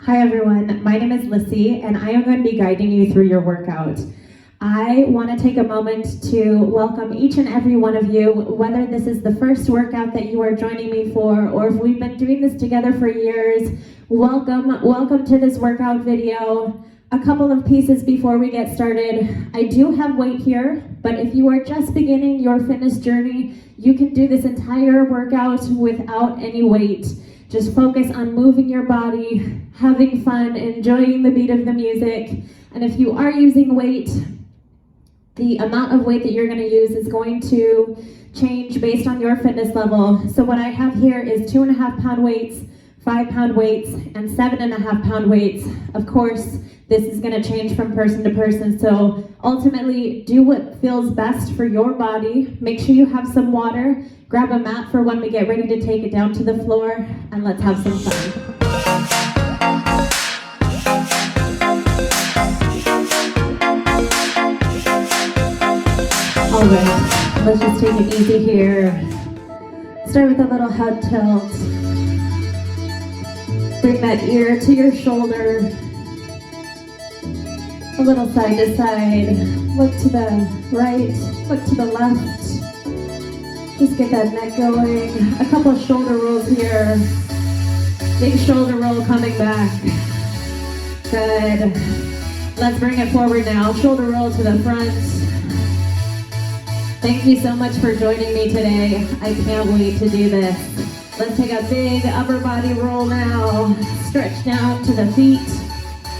Hi everyone, my name is Lissy and I am going to be guiding you through your workout. I want to take a moment to welcome each and every one of you, whether this is the first workout that you are joining me for or if we've been doing this together for years. Welcome to this workout video. A couple of pieces before we get started. I do have weight here, but if you are just beginning your fitness journey, you can do this entire workout without any weight. Just focus on moving your body, having fun, enjoying the beat of the music. And if you are using weight, the amount of weight that you're going to use is going to change based on your fitness level. So what I have here is 2.5 pound weights, 5 pound weights, and 7.5 pound weights. Of course, this is going to change from person to person. So ultimately, do what feels best for your body. Make sure you have some water. Grab a mat for when we get ready to take it down to the floor, and let's have some fun. All right, let's just take it easy here. Start with a little head tilt. Bring that ear to your shoulder. A little side to side. Look to the right, look to the left. Just get that neck going. A couple of shoulder rolls here. Big shoulder roll coming back. Good. Let's bring it forward now. Shoulder roll to the front. Thank you so much for joining me today. I can't wait to do this. Let's take a big upper body roll now. Stretch down to the feet.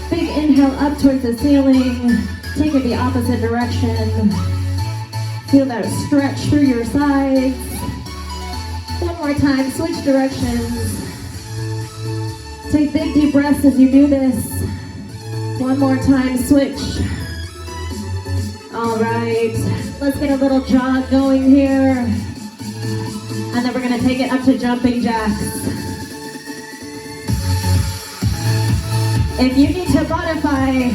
Big inhale up towards the ceiling. Take it the opposite direction. Feel that stretch through your sides. One more time, switch directions. Take big deep breaths as you do this. One more time, switch. All right, let's get a little jog going here. And then we're gonna take it up to jumping jacks. If you need to modify,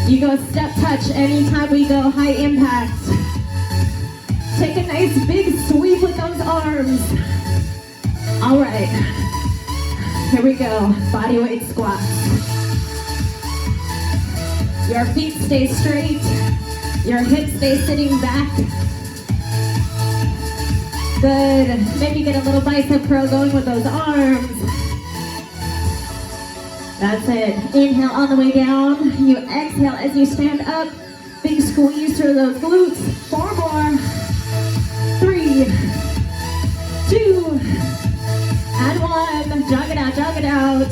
you go step touch anytime we go high impact. Take a nice big sweep with those arms. All right, here we go, body weight squats. Your feet stay straight, your hips stay sitting back. Good, maybe get a little bicep curl going with those arms. That's it, inhale on the way down. You exhale as you stand up. Big squeeze through those glutes. 4 more. 3, 2, and 1. Jog it out, jog it out.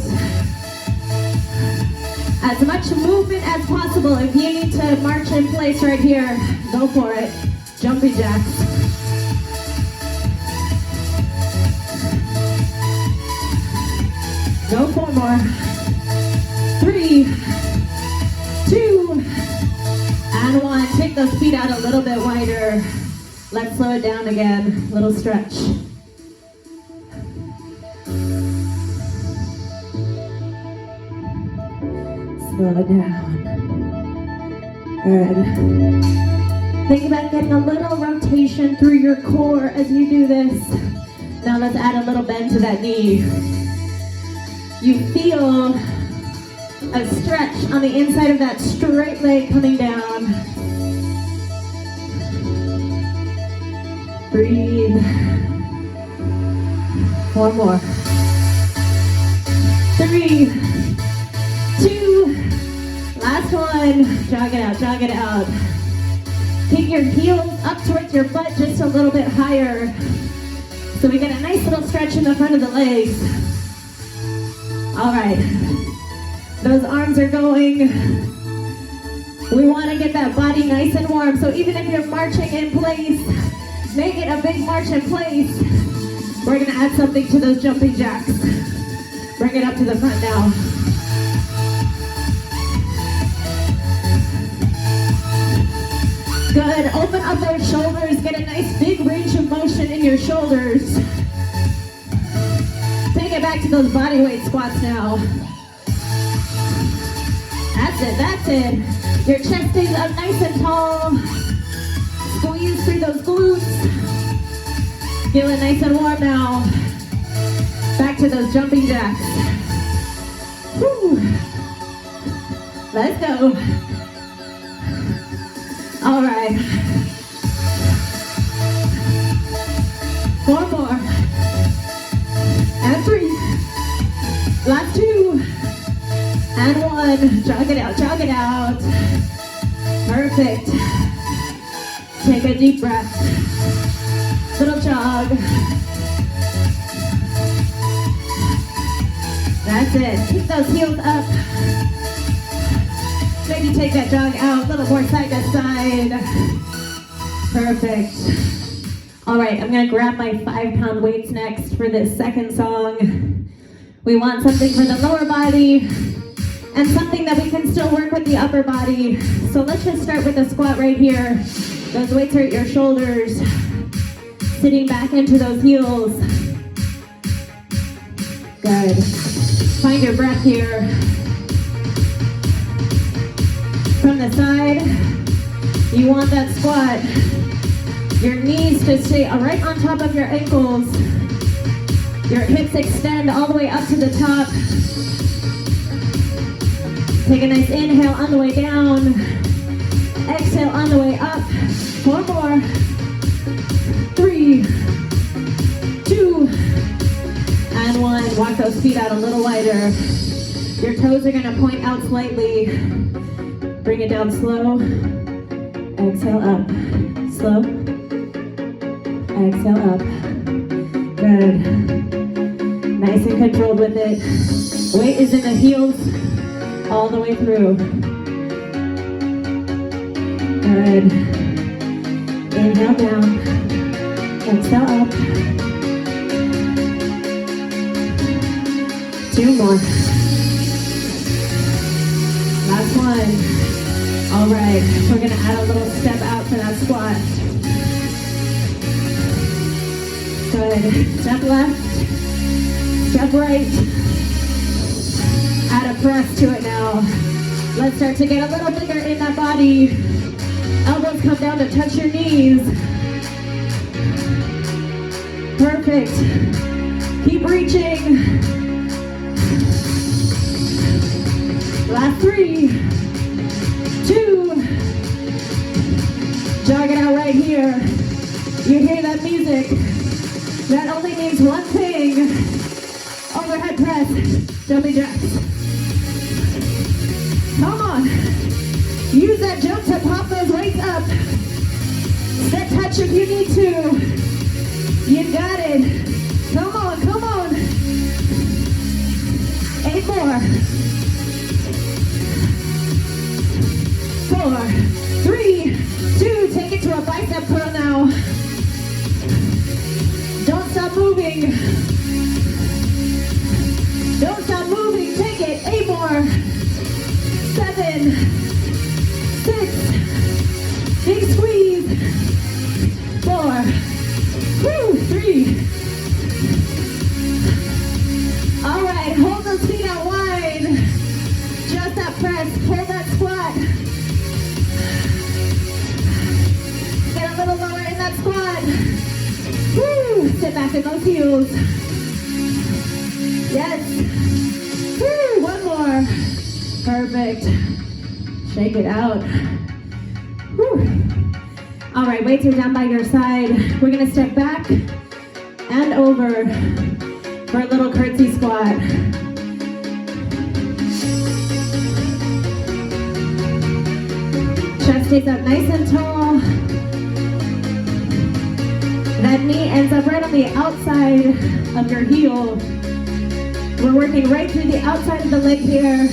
As much movement as possible. If you need to march in place right here, go for it. Jumping jacks. Go 4 more. 3, 2, and 1. Take those feet out a little bit wider. Let's slow it down again. Little stretch. Slow it down. Good. Think about getting a little rotation through your core as you do this. Now let's add a little bend to that knee. You feel a stretch on the inside of that straight leg coming down. Breathe. 1 more. 3, 2, last one. Jog it out, jog it out. Take your heels up towards your butt just a little bit higher. So we get a nice little stretch in the front of the legs. All right. Those arms are going. We want to get that body nice and warm. So even if you're marching in place, make it a big march in place. We're going to add something to those jumping jacks. Bring it up to the front now. Good. Open up those shoulders. Get a nice big range of motion in your shoulders. Take it back to those body weight squats now. That's it, that's it. Your chest stays up nice and tall. Squeeze through those glutes. Feeling nice and warm now. Back to those jumping jacks. Woo. Let's go. All right. 4 more. And 3. Last 2. And 1. Jog it out, jog it out. Perfect. Take a deep breath. Little jog. That's it. Keep those heels up. Maybe take that jog out, a little more side to side. Perfect. All right, I'm gonna grab my 5-pound weights next for this second song. We want something for the lower body and something that we can still work with the upper body. So let's just start with a squat right here. Those weights are at your shoulders. Sitting back into those heels. Good. Find your breath here. From the side, you want that squat. Your knees to stay right on top of your ankles. Your hips extend all the way up to the top. Take a nice inhale on the way down. Exhale on the way up. 4 more. 3, 2, and 1. Walk those feet out a little wider. Your toes are gonna point out slightly. Bring it down slow. Exhale up. Slow. Exhale up. Good. Nice and controlled with it. Weight is in the heels all the way through. Good. Inhale down. Exhale up. 2 more. Last one. All right, we're gonna add a little step out for that squat. Good. Step left. Step right. Add a press to it now. Let's start to get a little bigger in that body. Elbows come down to touch your knees. Perfect. Keep reaching. Last 3, 2. Jog it out right here. You hear that music? That only means one thing. Overhead press, jumping jacks. Come on. Use that jump to pop those weights up. Step touch if you need to. You got it. Come on, come on. 8 more. 4, 3, 2. Take it to a bicep curl now. Don't stop moving. Don't stop moving. Take it. 8 more. 7, 6. Big squeeze. 4. 3. All right, hold those feet out wide. Just that press, pull that squat. Get a little lower in that squat. Woo, sit back in those heels. Yes. Woo, 1 more. Perfect. Shake it out. Woo. All right, weights are down by your side. We're gonna step back and over for a little curtsy squat. Chest stays up nice and tall. That knee ends up right on the outside of your heel. We're working right through the outside of the leg here.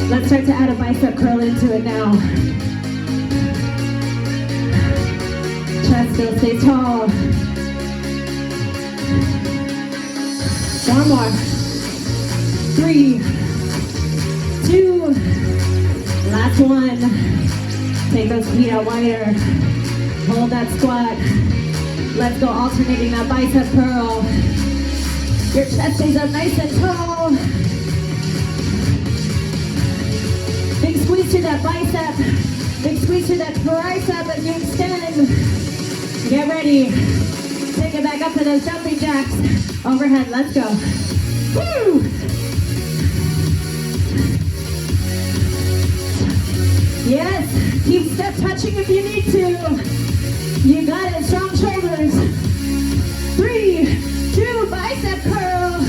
Let's start to add a bicep curl into it now. Chest still stays tall. 1 more. 3, 2. Last one. Take those feet out wider. Hold that squat. Let's go alternating that bicep curl. Your chest stays up nice and tall. Big squeeze to that bicep. Big squeeze to that tricep as you extend. Get ready. take it back up to those jumping jacks. Overhead, let's go. Woo! Yes, keep step touching if you need to. You got it, strong shoulders. 3, 2, bicep curl.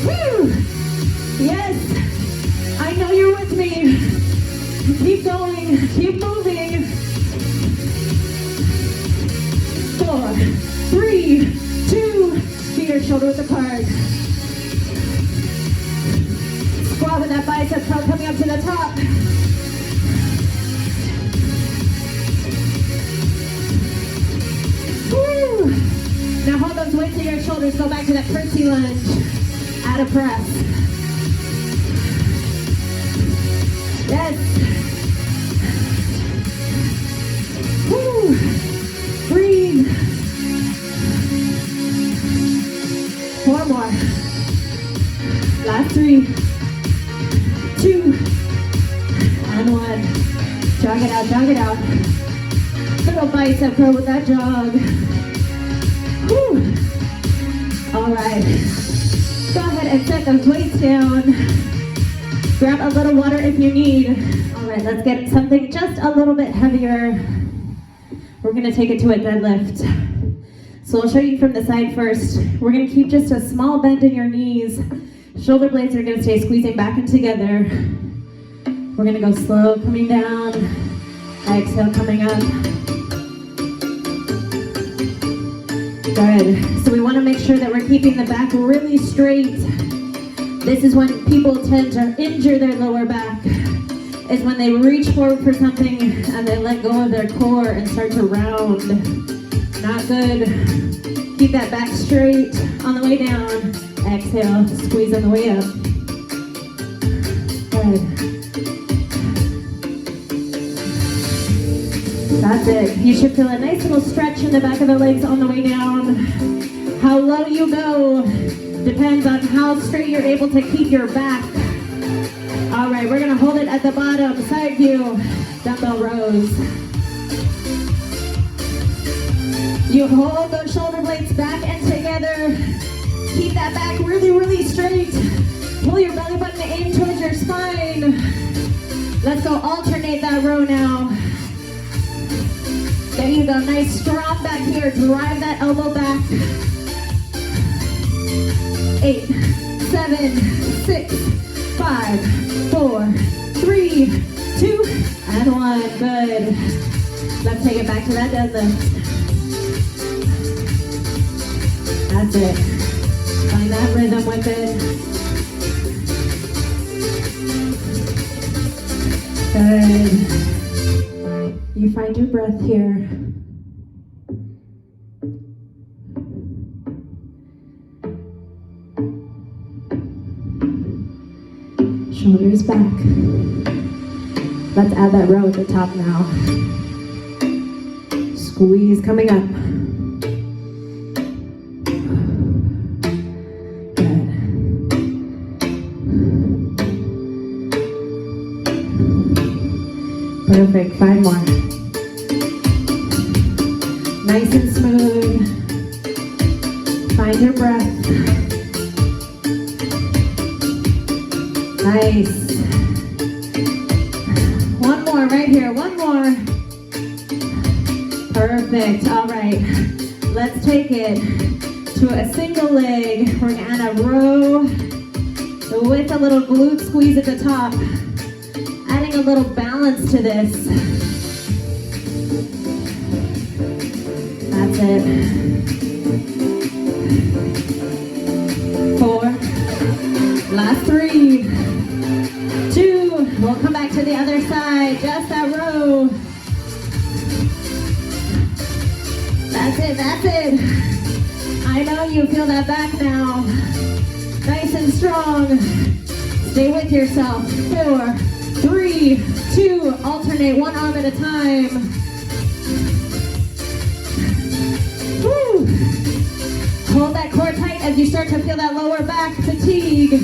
Woo! Yes, I know you're with me. Keep going, keep moving. 4, 3, 2, feet are shoulder width apart. Squat with that bicep curl coming up to the top. Woo! Now hold those weights to your shoulders, go back to that curtsy lunge. Add a press. Yes. Woo! Breathe. 4 more. Last 3, 2, and 1. Jog it out, jog it out. Little bicep curl with that jog. Woo! All right. Go ahead and set those weights down. Grab a little water if you need. All right, let's get something just a little bit heavier. We're gonna take it to a deadlift. So I'll show you from the side first. We're gonna keep just a small bend in your knees. Shoulder blades are gonna stay squeezing back and together. We're gonna go slow, coming down. Exhale, coming up. Good. So we wanna make sure that we're keeping the back really straight. This is when people tend to injure their lower back, is when they reach forward for something and they let go of their core and start to round. Not good. Keep that back straight on the way down. Exhale, squeeze on the way up. Good. That's it. You should feel a nice little stretch in the back of the legs on the way down. How low you go depends on how straight you're able to keep your back. All right, we're gonna hold it at the bottom, side view, dumbbell rows. You hold those shoulder blades back and together. Keep that back really, really straight. Pull your belly button in towards your spine. Let's go alternate that row now. There you go, nice strong back here. Drive that elbow back. 8, 7, 6, 5, 4, 3, 2, and 1. Good. Let's take it back to that deadlift. That's it. Find that rhythm with it. Good. You find your breath here. Shoulders back. Let's add that row at the top now. Squeeze coming up. Good. Perfect. 5 more. Nice and smooth. Find your breath. Nice. 1 more right here. 1 more. Perfect. All right. Let's take it to a single leg. We're going to add a row with a little glute squeeze at the top. Adding a little balance to this. That's it. 4. Last 3. 2. We'll come back to the other side. Just that row. That's it. That's it. I know you feel that back now. Nice and strong. Stay with yourself. 4, 3, 2. Alternate 1 arm at a time. Woo. Hold that core tight as you start to feel that lower back fatigue.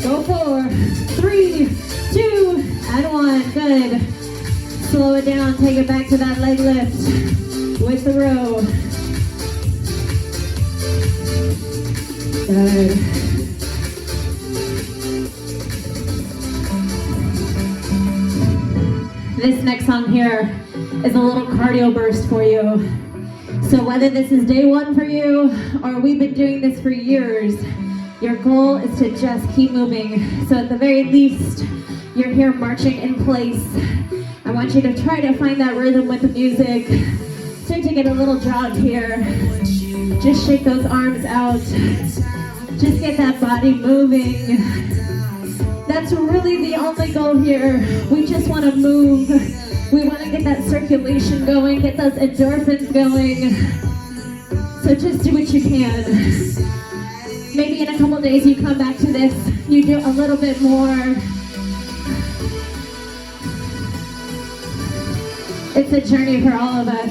Go 4, 3, 2, and 1. Good. Slow it down. Take it back to that leg lift. with the row. Good. This next song here is a little cardio burst for you. So whether this is day one for you or we've been doing this for years, your goal is to just keep moving. So at the very least, you're here marching in place. I want you to try to find that rhythm with the music. Start to get a little jog here. Just shake those arms out. Just get that body moving. That's really the only goal here. We just want to move. We want to get that circulation going, get those endorphins going. So just do what you can. Maybe in a couple days you come back to this, you do a little bit more. It's a journey for all of us.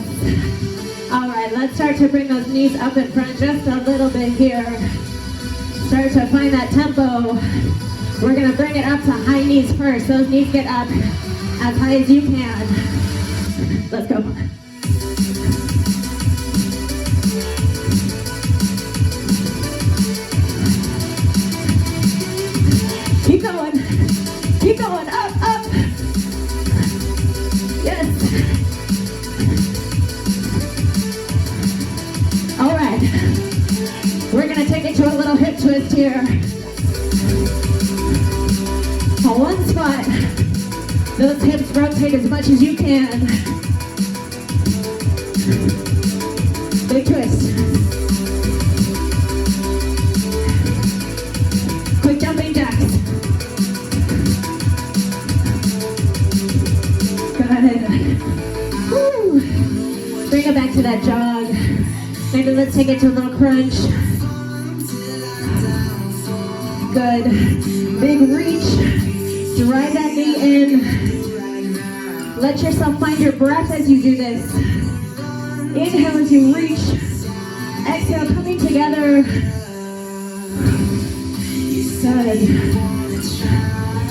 All right, let's start to bring those knees up in front just a little bit here. Start to find that tempo. We're gonna bring it up to high knees first. Those knees get up as high as you can. Let's go. Keep going. Keep going. Up, up. Yes. All right. We're gonna take it to a little hip twist here. On one spot, those hips rotate as much as you can. Big twist. Quick jumping jacks. Good. Woo. Bring it back to that jog. Maybe let's take it to a little crunch. Good. Big reach. Drive that knee in. Let yourself find your breath as you do this. Inhale as you reach. Exhale, coming together. Good.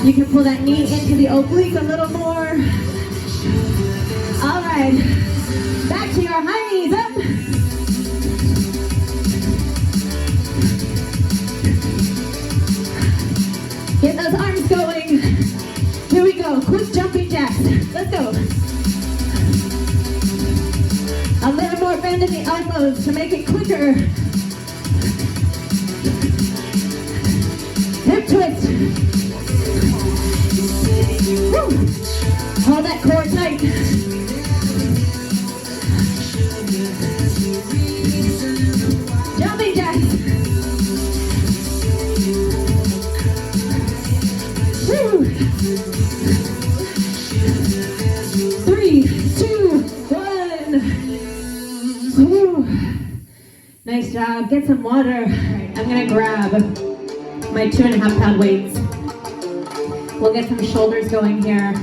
You can pull that knee into the oblique a little more. All right. Back to your high knees. Up. Get those arms going. Here we go. Quick jumping jacks. Let's go. A little more bend in the elbows to make it quicker. Hip twist. Woo. Hold that core tight. Jumping jacks. Woo. 3, 2, 1. Woo. Nice job. Get some water. I'm gonna grab my 2.5 pound weights. We'll get some shoulders going here.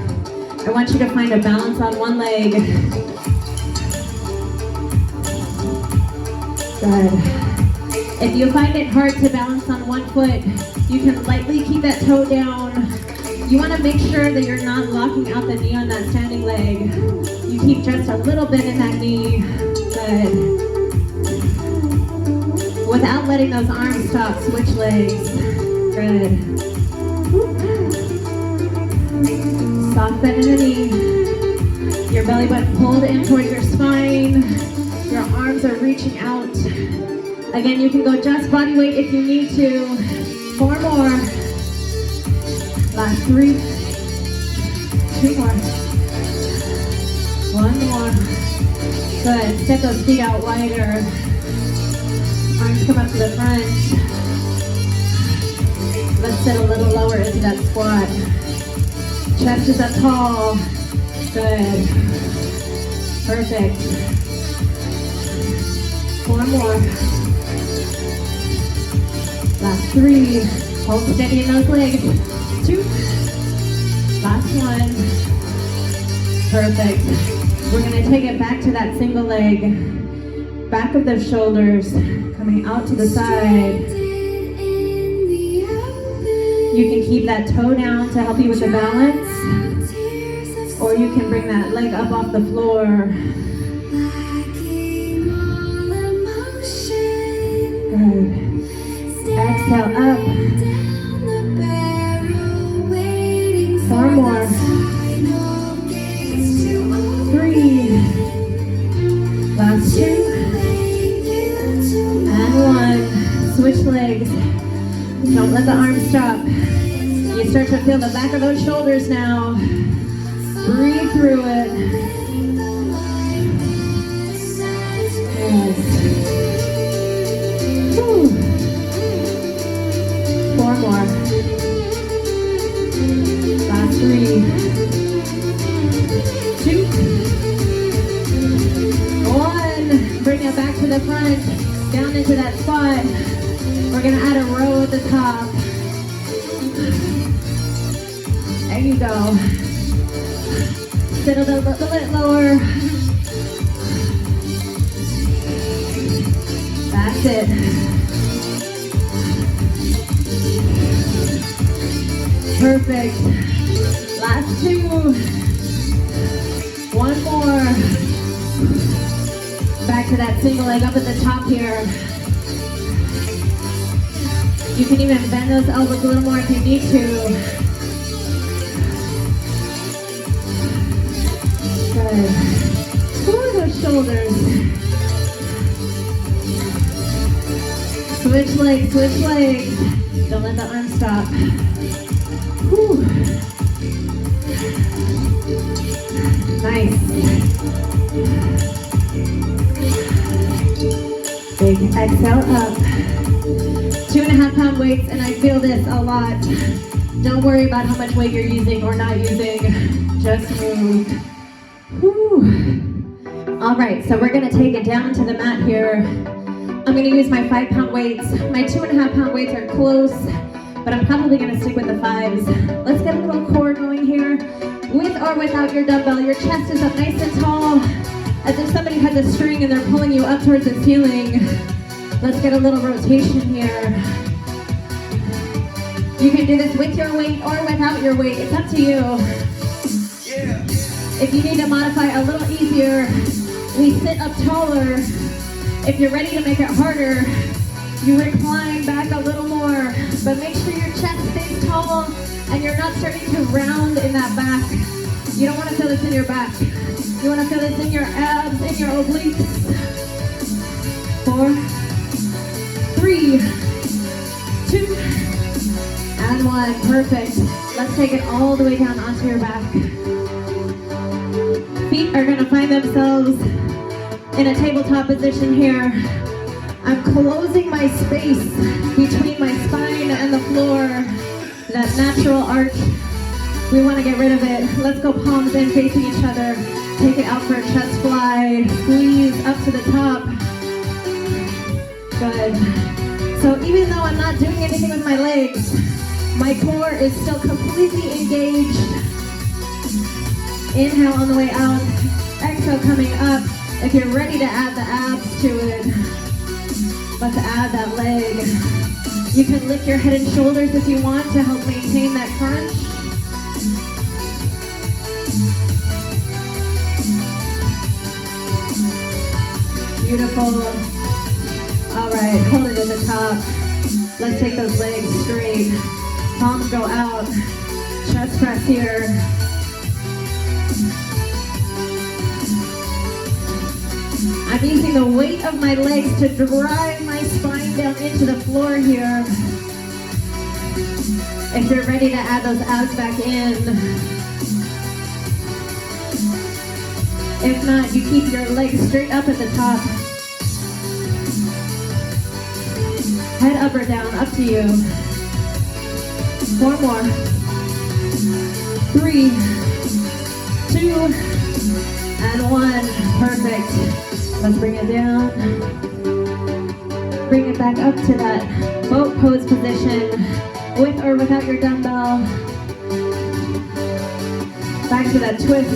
I want you to find a balance on one leg. Good. If you find it hard to balance on one foot, you can lightly keep that toe down. You want to make sure that you're not locking out the knee on that standing leg. You keep just a little bit in that knee. Good. Without letting those arms stop, switch legs. Good. Soft bend in the knee. Your belly button pulled in towards your spine. Your arms are reaching out. Again, you can go just body weight if you need to. 4 more. Last 3. 2 more. 1 more. Good. Step those feet out wider. Arms come up to the front. Let's sit a little lower into that squat. Chest is up tall. Good. Perfect. 4 more. Last 3. Hold steady in those legs. 2. Last 1. Perfect. We're going to take it back to that single leg. Back of the shoulders. Coming out to the side. You can keep that toe down to help you with the balance. Or you can bring that leg up off the floor. Exhale up. 4 more. 3. Last 2. And 1. Switch legs. Don't let the arms stop. You start to feel the back of those shoulders now. Breathe through it. Yes. Whew. 4 more. Last 3. 2. 1. Bring it back to the front. Down into that spot. We're going to add a row at the top. There you go. Sit a little bit lower. That's it. Perfect. Last 2. 1 more. Back to that single leg up at the top here. You can even bend those elbows a little more if you need to. Good. Ooh, those shoulders. Switch legs, switch legs. Don't let the arms stop. Whew. Nice. Big exhale up. 2.5 pound weights, and I feel this a lot. Don't worry about how much weight you're using or not using. Just move. Whew. All right, so we're gonna take it down to the mat here. I'm gonna use my 5 pound weights. My 2.5 pound weights are close, but I'm probably gonna stick with the 5s. Let's get a little core going here. With or without your dumbbell, your chest is up nice and tall, as if somebody has a string and they're pulling you up towards the ceiling. Let's get a little rotation here. You can do this with your weight or without your weight. It's up to you. Yeah. If you need to modify a little easier, we sit up taller. If you're ready to make it harder, you recline back a little more. But make sure your chest stays tall and you're not starting to round in that back. You don't want to feel this in your back. You want to feel this in your abs, in your obliques. 4, 3, 2, and 1. Perfect. Let's take it all the way down onto your back. Feet are going to find themselves in a tabletop position here. I'm closing my space between my spine and the floor. That natural arch, we want to get rid of it. Let's go palms in facing each other. Take it out for a chest fly. Squeeze up to the top. Good. So even though I'm not doing anything with my legs, my core is still completely engaged. Inhale on the way out. Exhale coming up. If you're ready to add the abs to it, let's add that leg. You can lift your head and shoulders if you want to help maintain that crunch. Beautiful. All right, hold it at the top. Let's take those legs straight. Palms go out. Chest press here. I'm using the weight of my legs to drive my spine down into the floor here. If you're ready to add those abs back in. If not, you keep your legs straight up at the top. Head up or down, up to you. 4 more. 3, 2, and 1. Perfect. Let's bring it down. Bring it back up to that boat pose position, with or without your dumbbell. Back to that twist.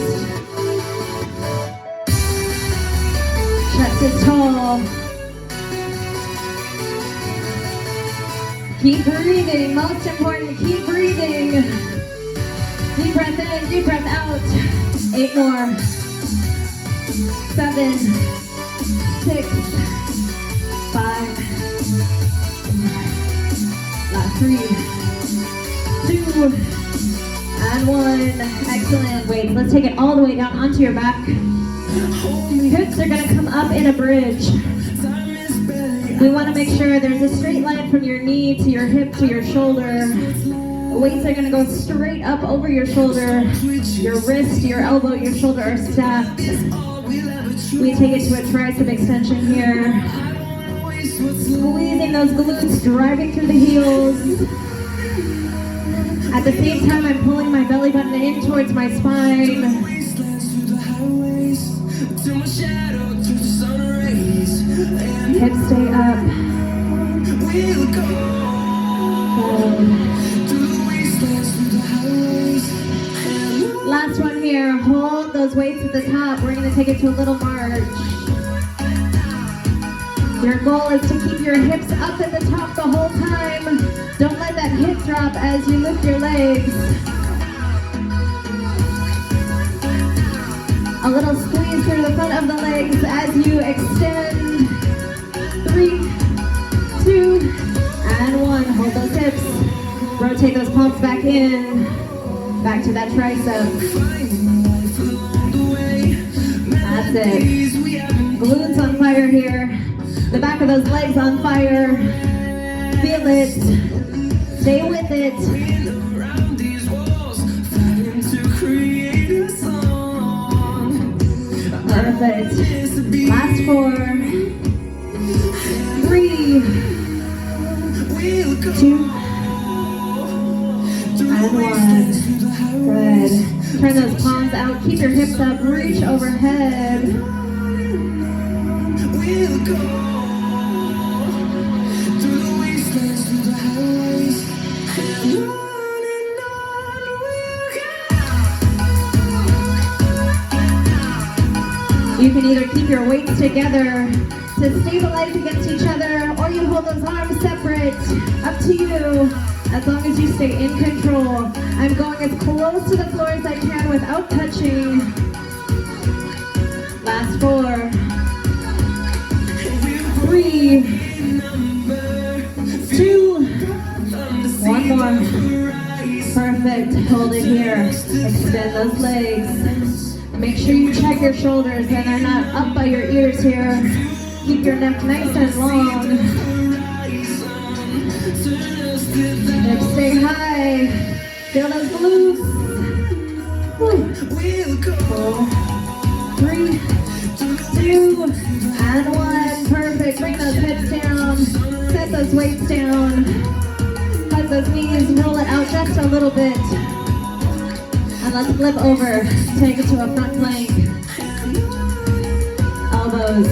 Chest is tall. Keep breathing. Most important, keep breathing. Deep breath in, deep breath out. 8 more. 7, 6, 5, 3, 2, and 1. Excellent. Wait, let's take it all the way down onto your back. Hips are gonna come up in a bridge. We wanna make sure there's a straight line from your knee to your hip to your shoulder. The weights are gonna go straight up over your shoulder. Your wrist, your elbow, your shoulder are stacked. We take it to a tricep extension here. Squeezing those glutes, driving through the heels. At the same time, I'm pulling my belly button in towards my spine. Hips stay up. Last one here. Hold those weights at the top. We're going to take it to a little march. Your goal is to keep your hips up at the top the whole time. Don't let that hip drop as you lift your legs. A little squeeze through the front of the legs as you extend. 3, 2, and 1. Hold those hips. Rotate those palms back in. Back to that tricep. That's it. Glutes on fire here. The back of those legs on fire. Feel it. Stay with it. Perfect. Last 4. 3, 2, and 1. Good. Turn those palms out. Keep your hips up. Reach overhead. You can either keep your weights together to stabilize against each other, or you hold those arms separate. Up to you, as long as you stay in control. I'm going as close to the floor as I can without touching. Last 4, 3, 2, 1 more. Perfect. Hold it here. Extend those legs. Make sure you check your shoulders and they're not up by your ears here. Keep your neck nice and long. Hips stay high. Feel those glutes. 4, 3, 2, and 1. Perfect. Bring those hips down. Set those weights down. Hug those knees. Roll it out just a little bit. And let's flip over. Take it to a front plank. Elbows,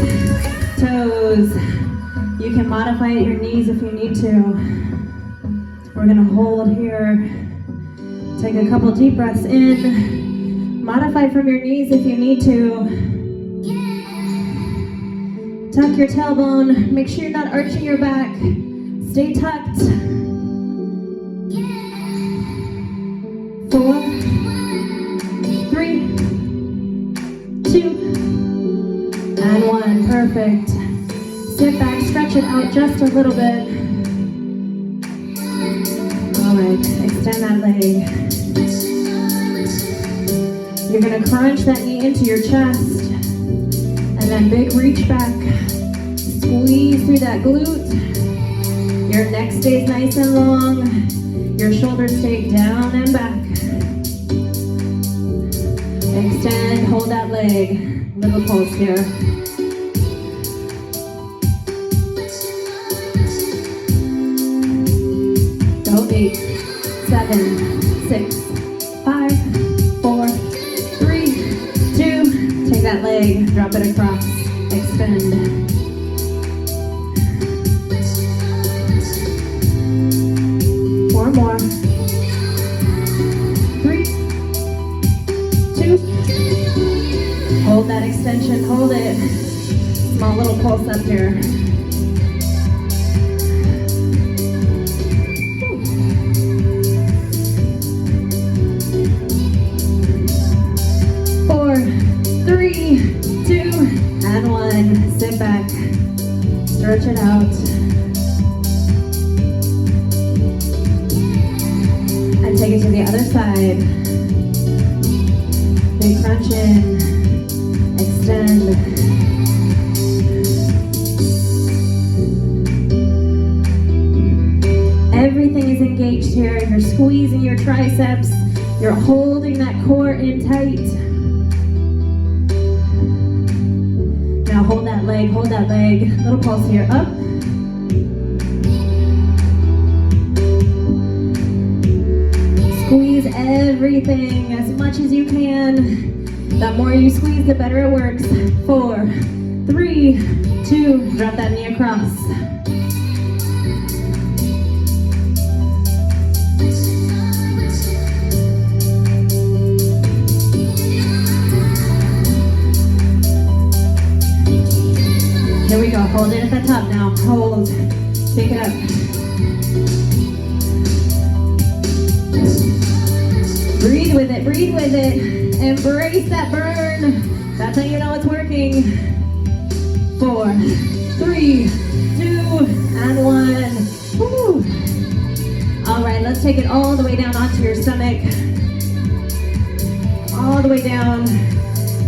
toes. You can modify at your knees if you need to. We're gonna hold here. Take a couple deep breaths in. Modify from your knees if you need to. Tuck your tailbone. Make sure you're not arching your back. Stay tucked. 4, 3, 2, and 1. Perfect. Sit back, stretch it out just a little bit. All right, extend that leg. You're gonna crunch that knee into your chest, and then big reach back. Squeeze through that glute. Your neck stays nice and long. Your shoulders stay down and back. Extend, hold that leg. Little pulse here. Go 8, 7, 6, 5, 4, 3, 2. Take that leg, drop it across. Extend. One more. 3, 2. Hold that extension, hold it. Small little pulse up here. 4, 3, 2, and 1. Sit back. Stretch it out. side. Big crunch in, extend. Everything is engaged here. You're squeezing your triceps. You're holding that core in tight. Now hold that leg, hold that leg. Little pulse here, up. Squeeze everything as much as you can. The more you squeeze, the better it works. 4, 3, 2, drop that knee across. Here we go, hold it at the top now. Hold, take it up. Breathe with it, breathe with it. Embrace that burn. That's how you know it's working. 4, 3, 2, and 1. Woo. All right, let's take it all the way down onto your stomach. All the way down.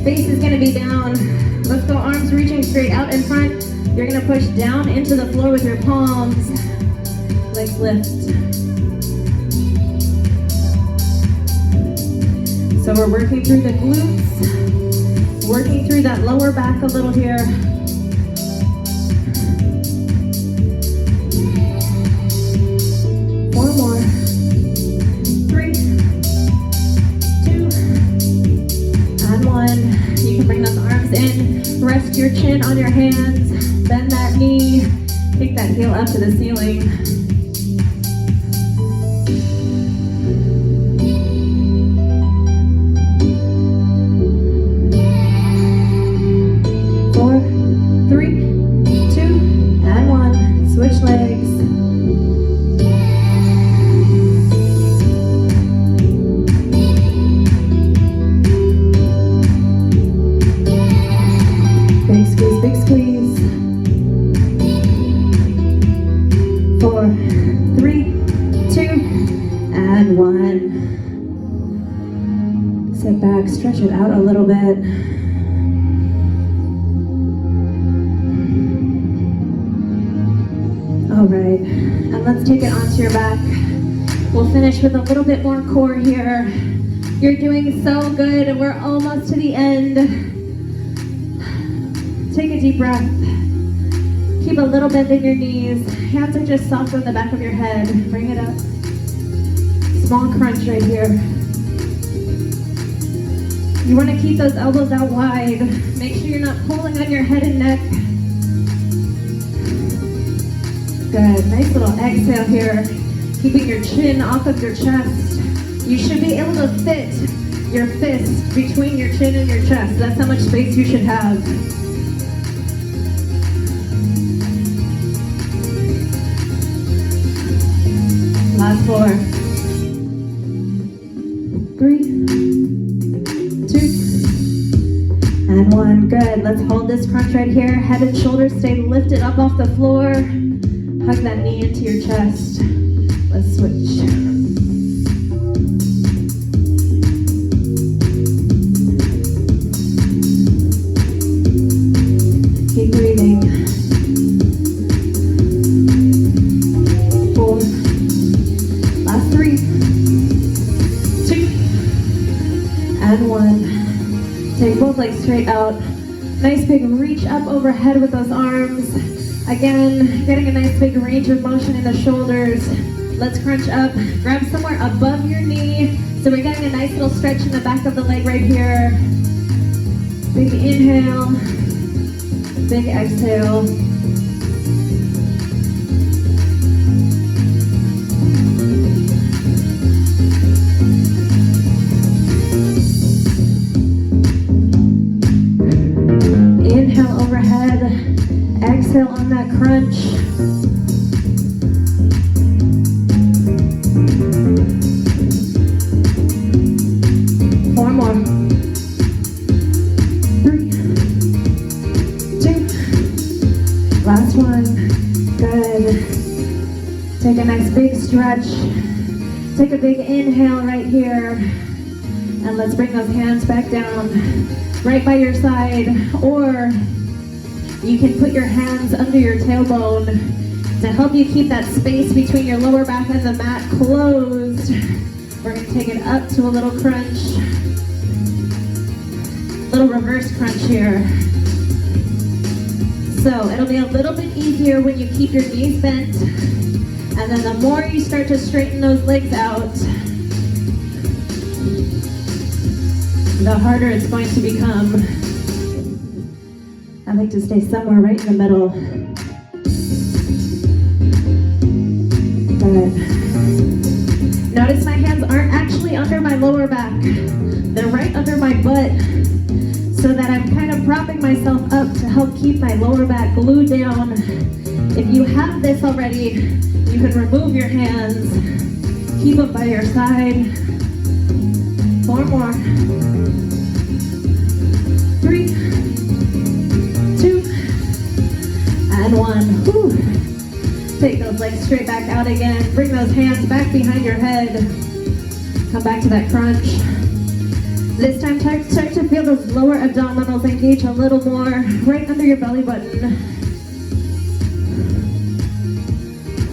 Face is gonna be down. Let's go, arms reaching straight out in front. You're gonna push down into the floor with your palms. Legs lift. So we're working through the glutes, working through that lower back a little here. One more. 3, 2, and 1. You can bring those arms in, rest your chin on your hands, bend that knee, take that heel up to the ceiling. Switch legs. Big squeeze, big squeeze. 4, 3, 2, and 1. Sit back, stretch it out a little bit. All right, and let's take it onto your back. We'll finish with a little bit more core here. You're doing so good, and we're almost to the end. Take a deep breath. Keep a little bend in your knees. Hands are just soft on the back of your head. Bring it up. Small crunch right here. You want to keep those elbows out wide. Make sure you're not pulling on your head and neck. Good, nice little exhale here. Keeping your chin off of your chest. You should be able to fit your fist between your chin and your chest. That's how much space you should have. Last 4. 3, 2, and 1. Good, let's hold this crunch right here. Head and shoulders stay lifted up off the floor. Hug that knee into your chest. Let's switch. Keep breathing. 4. Last 3, 2, and 1. Take both legs straight out. Nice big reach up overhead with those arms. Again, getting a nice big range of motion in the shoulders. Let's crunch up, grab somewhere above your knee. So we're getting a nice little stretch in the back of the leg right here. Big inhale, big exhale. Inhale overhead. Exhale on that crunch. Four more. 3, 2. Last one. Good. Take a nice big stretch. Take a big inhale right here. And let's bring those hands back down, right by your side. Or you can put your hands under your tailbone to help you keep that space between your lower back and the mat closed. We're gonna take it up to a little crunch. Little reverse crunch here. So it'll be a little bit easier when you keep your knees bent. And then the more you start to straighten those legs out, the harder it's going to become. I like to stay somewhere right in the middle. Good. Notice my hands aren't actually under my lower back. They're right under my butt, so that I'm kind of propping myself up to help keep my lower back glued down. If you have this already, you can remove your hands, keep them by your side. 4 more. 3, 2, and 1. Whew. Take those legs straight back out again. Bring those hands back behind your head. Come back to that crunch. This time, start to feel those lower abdominals engage a little more, right under your belly button.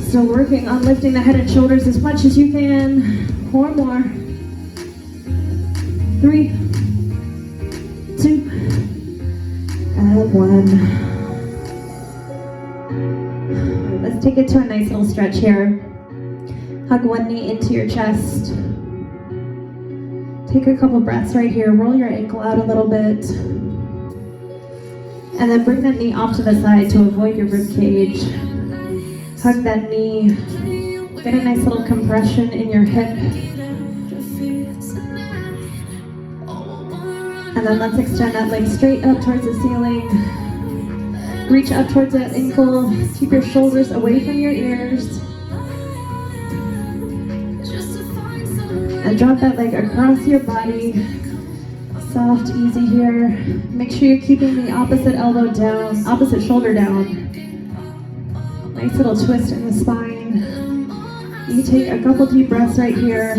Still working on lifting the head and shoulders as much as you can. 4 more. 3, 2, and 1. Let's take it to a nice little stretch here. Hug one knee into your chest. Take a couple breaths right here. Roll your ankle out a little bit. And then bring that knee off to the side to avoid your rib cage. Hug that knee. Get a nice little compression in your hip. And then let's extend that leg straight up towards the ceiling. Reach up towards that ankle. Keep your shoulders away from your ears. And drop that leg across your body. Soft, easy here. Make sure you're keeping the opposite elbow down, opposite shoulder down. Nice little twist in the spine. You take a couple deep breaths right here.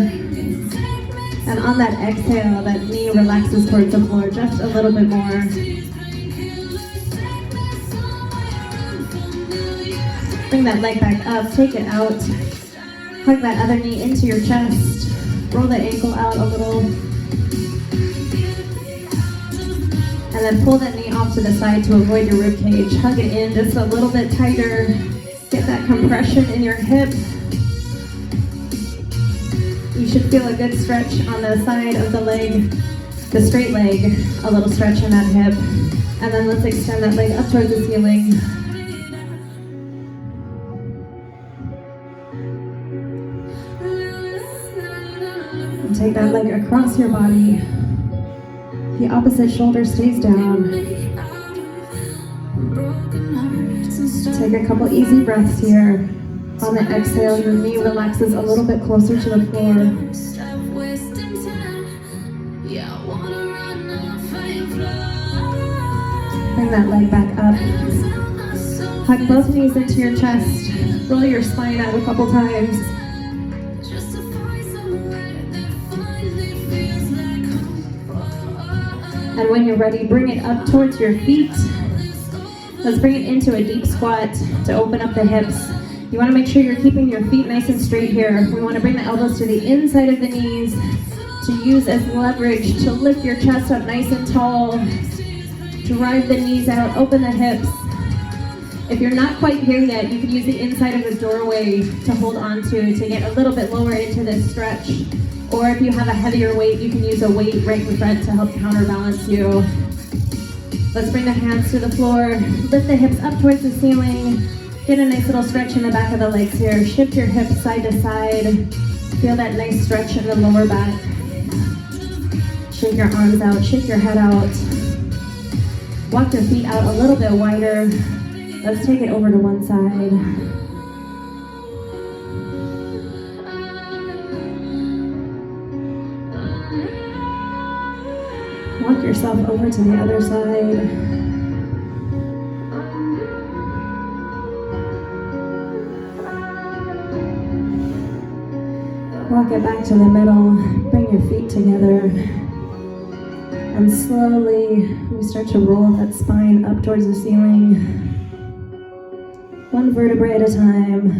And on that exhale, that knee relaxes towards the floor just a little bit more. Bring that leg back up, take it out. Hug that other knee into your chest. Roll the ankle out a little. And then pull that knee off to the side to avoid your rib cage. Hug it in just a little bit tighter. Get that compression in your hip. You should feel a good stretch on the side of the leg, the straight leg, a little stretch in that hip. And then let's extend that leg up towards the ceiling. And take that leg across your body. The opposite shoulder stays down. Take a couple easy breaths here. On the exhale, your knee relaxes a little bit closer to the floor. Bring that leg back up. Hug both knees into your chest. Roll your spine out a couple times. And when you're ready, bring it up towards your feet. Let's bring it into a deep squat to open up the hips. You want to make sure you're keeping your feet nice and straight here. We want to bring the elbows to the inside of the knees to use as leverage to lift your chest up nice and tall. Drive the knees out, open the hips. If you're not quite here yet, you can use the inside of the doorway to hold on to get a little bit lower into this stretch. Or if you have a heavier weight, you can use a weight right in front to help counterbalance you. Let's bring the hands to the floor. Lift the hips up towards the ceiling. Get a nice little stretch in the back of the legs here. Shift your hips side to side. Feel that nice stretch in the lower back. Shake your arms out, shake your head out. Walk your feet out a little bit wider. Let's take it over to one side. Walk yourself over to the other side. Walk it back to the middle, bring your feet together, and slowly we start to roll that spine up towards the ceiling. One vertebrae at a time.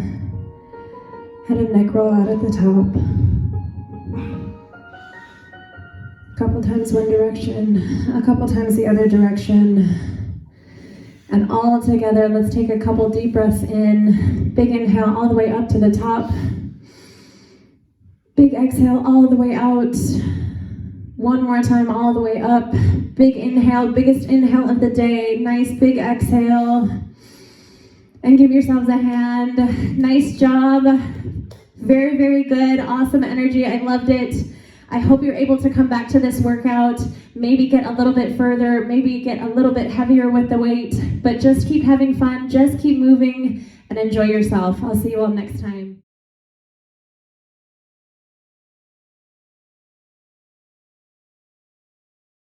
Head and neck roll out at the top. A couple times one direction, a couple times the other direction. And all together, let's take a couple deep breaths in. Big inhale all the way up to the top. Big exhale all the way out. One more time all the way up. Big inhale, biggest inhale of the day. Nice big exhale. And give yourselves a hand. Nice job. Very, very good. Awesome energy. I loved it. I hope you're able to come back to this workout, maybe get a little bit further, maybe get a little bit heavier with the weight, but just keep having fun, just keep moving, and enjoy yourself. I'll see you all next time.